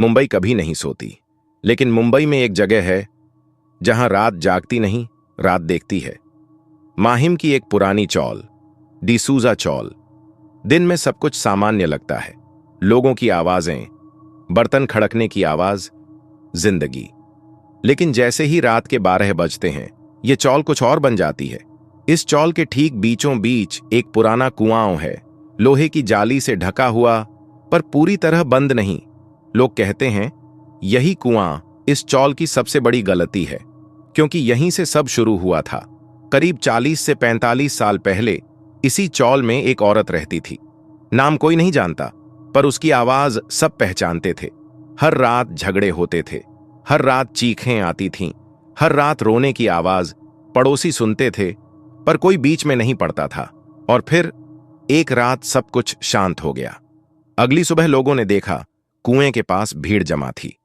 मुंबई कभी नहीं सोती, लेकिन मुंबई में एक जगह है जहां रात जागती नहीं, रात देखती है। माहिम की एक पुरानी चौल, डिसूजा चौल। दिन में सब कुछ सामान्य लगता है, लोगों की आवाजें, बर्तन खड़कने की आवाज, जिंदगी। लेकिन जैसे ही रात के 12 बजते हैं, ये चौल कुछ और बन जाती है। इस चौल के ठीक बीचों बीच एक पुराना कुआं है, लोहे की जाली से ढका हुआ, पर पूरी तरह बंद नहीं। लोग कहते हैं यही कुआं इस चौल की सबसे बड़ी गलती है, क्योंकि यहीं से सब शुरू हुआ था। करीब 40 से 45 साल पहले इसी चौल में एक औरत रहती थी। नाम कोई नहीं जानता, पर उसकी आवाज सब पहचानते थे। हर रात झगड़े होते थे, हर रात चीखें आती थीं, हर रात रोने की आवाज पड़ोसी सुनते थे, पर कोई बीच में नहीं पड़ता था। और फिर एक रात सब कुछ शांत हो गया। अगली सुबह लोगों ने देखा, कुएं के पास भीड़ जमा थी।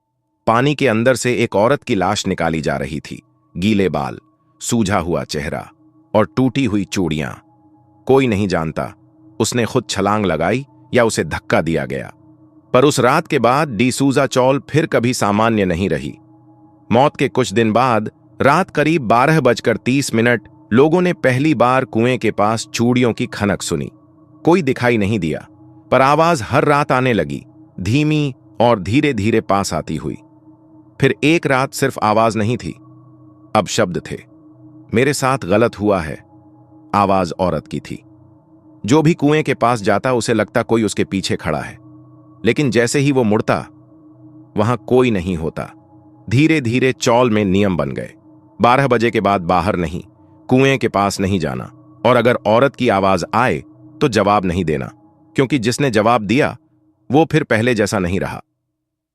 पानी के अंदर से एक औरत की लाश निकाली जा रही थी। गीले बाल, सूझा हुआ चेहरा और टूटी हुई चूड़ियां। कोई नहीं जानता उसने खुद छलांग लगाई या उसे धक्का दिया गया। पर उस रात के बाद डिसूजा चौल फिर कभी सामान्य नहीं रही। मौत के कुछ दिन बाद रात करीब 12:30 लोगों ने पहली बार कुएं के पास चूड़ियों की खनक सुनी। कोई दिखाई नहीं दिया, पर आवाज हर रात आने लगी, धीमी और धीरे धीरे पास आती हुई। फिर एक रात सिर्फ आवाज नहीं थी, अब शब्द थे। मेरे साथ गलत हुआ है, आवाज औरत की थी। जो भी कुएं के पास जाता उसे लगता कोई उसके पीछे खड़ा है, लेकिन जैसे ही वो मुड़ता, वहां कोई नहीं होता। धीरे धीरे चौल में नियम बन गए, 12 बजे के बाद बाहर नहीं, कुएं के पास नहीं जाना, और अगर औरत की आवाज आए तो जवाब नहीं देना, क्योंकि जिसने जवाब दिया वो फिर पहले जैसा नहीं रहा।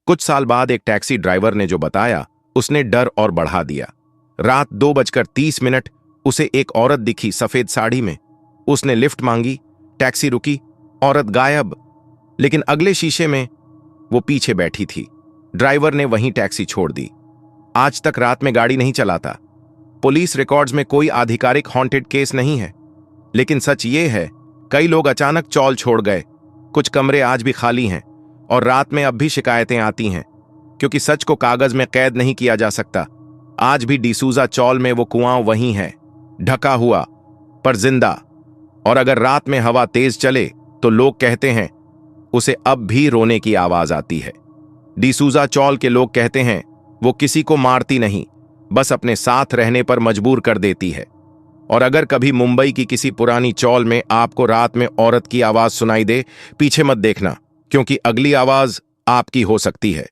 कुछ साल बाद एक टैक्सी ड्राइवर ने जो बताया, उसने डर और बढ़ा दिया। रात 2:30 उसे एक औरत दिखी सफेद साड़ी में। उसने लिफ्ट मांगी, टैक्सी रुकी, औरत गायब। लेकिन अगले शीशे में वो पीछे बैठी थी। ड्राइवर ने वहीं टैक्सी छोड़ दी। आज तक रात में गाड़ी नहीं चलाता। पुलिस रिकॉर्ड्स में कोई आधिकारिक हॉन्टेड केस नहीं है, लेकिन सच ये है, कई लोग अचानक चौल छोड़ गए। कुछ कमरे आज भी खाली हैं, और रात में अब भी शिकायतें आती हैं, क्योंकि सच को कागज में कैद नहीं किया जा सकता। आज भी डिसूजा चौल में वो कुआं वहीं है, ढका हुआ पर जिंदा। और अगर रात में हवा तेज चले तो लोग कहते हैं उसे अब भी रोने की आवाज आती है। डिसूजा चौल के लोग कहते हैं वो किसी को मारती नहीं, बस अपने साथ रहने पर मजबूर कर देती है। और अगर कभी मुंबई की किसी पुरानी चौल में आपको रात में औरत की आवाज सुनाई दे, पीछे मत देखना, क्योंकि अगली आवाज आपकी हो सकती है।